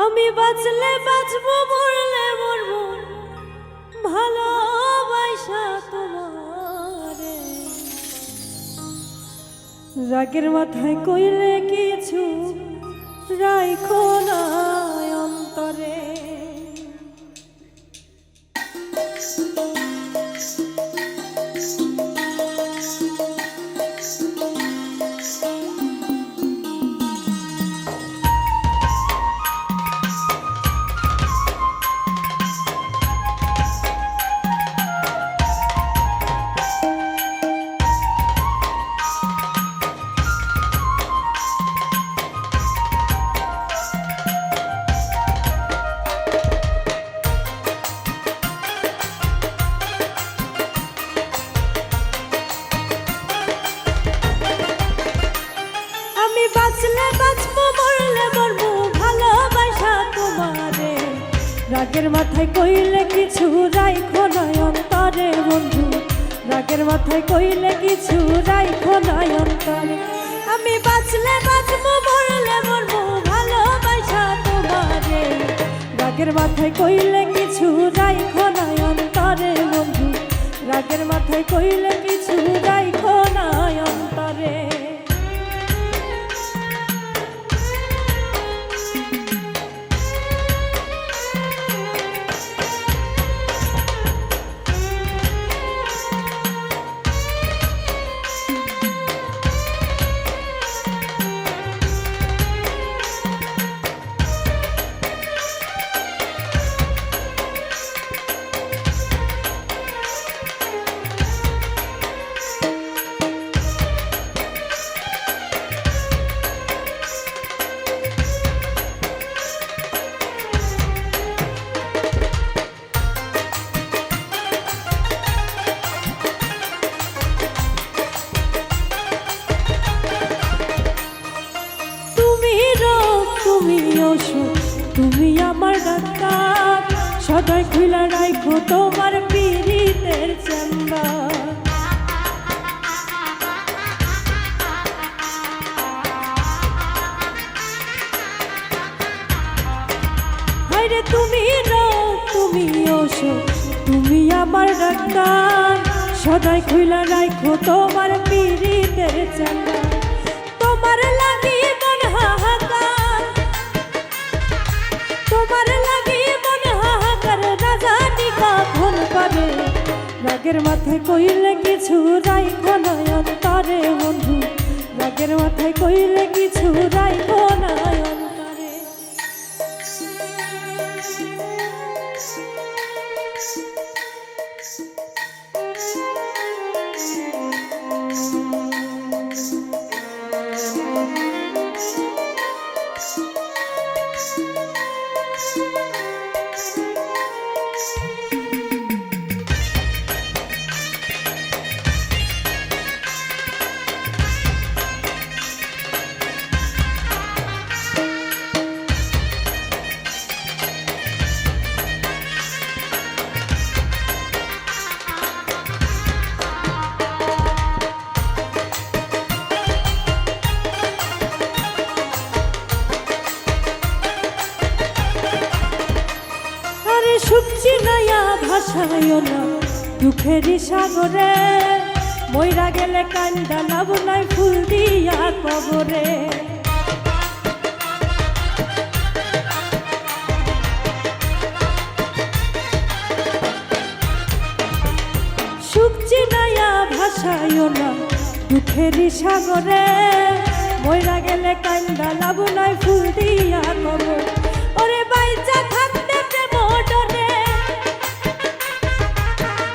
আমি বাঁচলে বাঁচবো মরলে মরবো ভালোবাসা তোমারে। রাগের মাথায় কইলে কিছু রাইখো না অন্তরে। বাঁচলে বাঁচবো মরলে মরবো ভালোবাসা তোমারে। রাগের মাথায় কইলে কিছু রাইখো না অন্তরে বন্ধু, রাগের মাথায় কইলে কিছু রাইখো না অন্তরে। আমি বাঁচলে বাঁচবো মরলে মরবো ভালোবাসা তোমারে। রাগের মাথায় কইলে কিছু রাইখো না অন্তরে বন্ধু, রাগের মাথায় কইলে কিছু রাইখো না অন্তরে। তুমি আমার ডাক্তার, সদাই খুলা রাখো তোমার পীড়িতের চেম্বার। হায়রে তুমি রোগ তুমি ওষুধ, তুমি আমার ডাক্তার, সদাই খুলা রাখো তোমার পীড়িতের চেম্বার। তোমার লাগি মন হাহাকার, তোমার লাগি মন হাহাকার, না জানি কখন পাবে। রাগের মাথায় কইলে কিছু রাইখো না অন্তরে বন্ধু, রাগের মাথায় কইলে কিছু রাইখো না অন্তরে। শুকছি নয়া ভাষায় না দুঃখেরই সাগরে, মইরা গেলে কান্দা লাভ নাই ফুল দিয়া কবরে। শুকছি নয়া ভাষায় না দুঃখেরই সাগরে, মইরা গেলে কান্দা লাভ নাই ফুল দিয়া কবরে। ওরে বাইচা থাকতে প্রেম ডরে,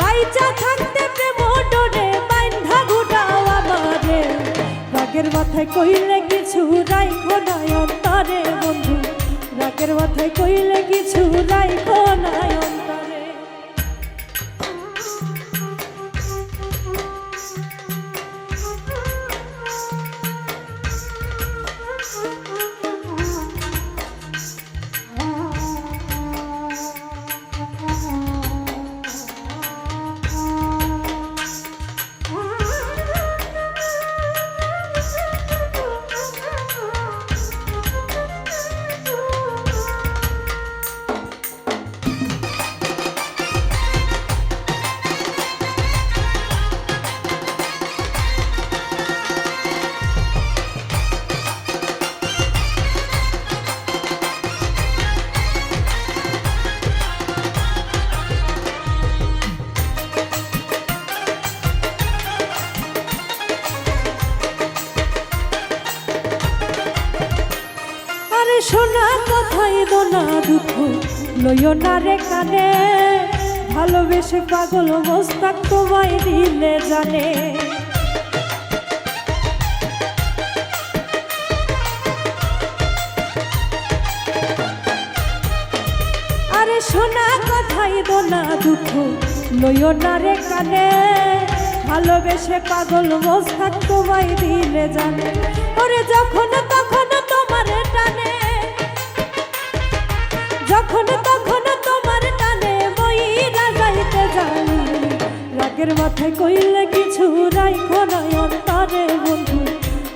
বাইচা থাকতে প্রেম ডরে বাইন্ধা ঘুটাও আমারে। রাগের মাথায় কইলে কিছু রাইখো না অন্তরে বন্ধু, রাগের মাথায় কইলে কিছু রাইখো না অন্তরে। আরে শোনা কথাই দোনা দুঃখ লইও না রে কানে, ভালোবেসে পাগল মোস্তাক তোমায় দিলে জানে। আরে শোনা কথাই দোনা দুঃখ লইও না রে কানে, ভালোবেসে পাগল মোস্তাক তোমায় দিলে জানে। ওরে যখন তখন তোমার টানে, যখন তখন তোমার টানে বইরা যাইতে জানি। রাগের মাথায় কইলে কিছু রাইখো না অন্তরে বন্ধু,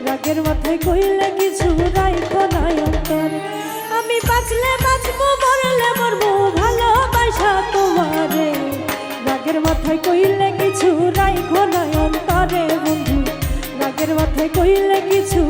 রাগের মাথায় কইলে কিছু রাইখো না অন্তরে। আমি বাঁচলে বাঁচবো মরলে মরবো ভালোবাসা তোমারে, রাগের মাথায় কইলে কিছু রাইখো না অন্তরে বন্ধু, রাগের মাথায় কইলে কিছু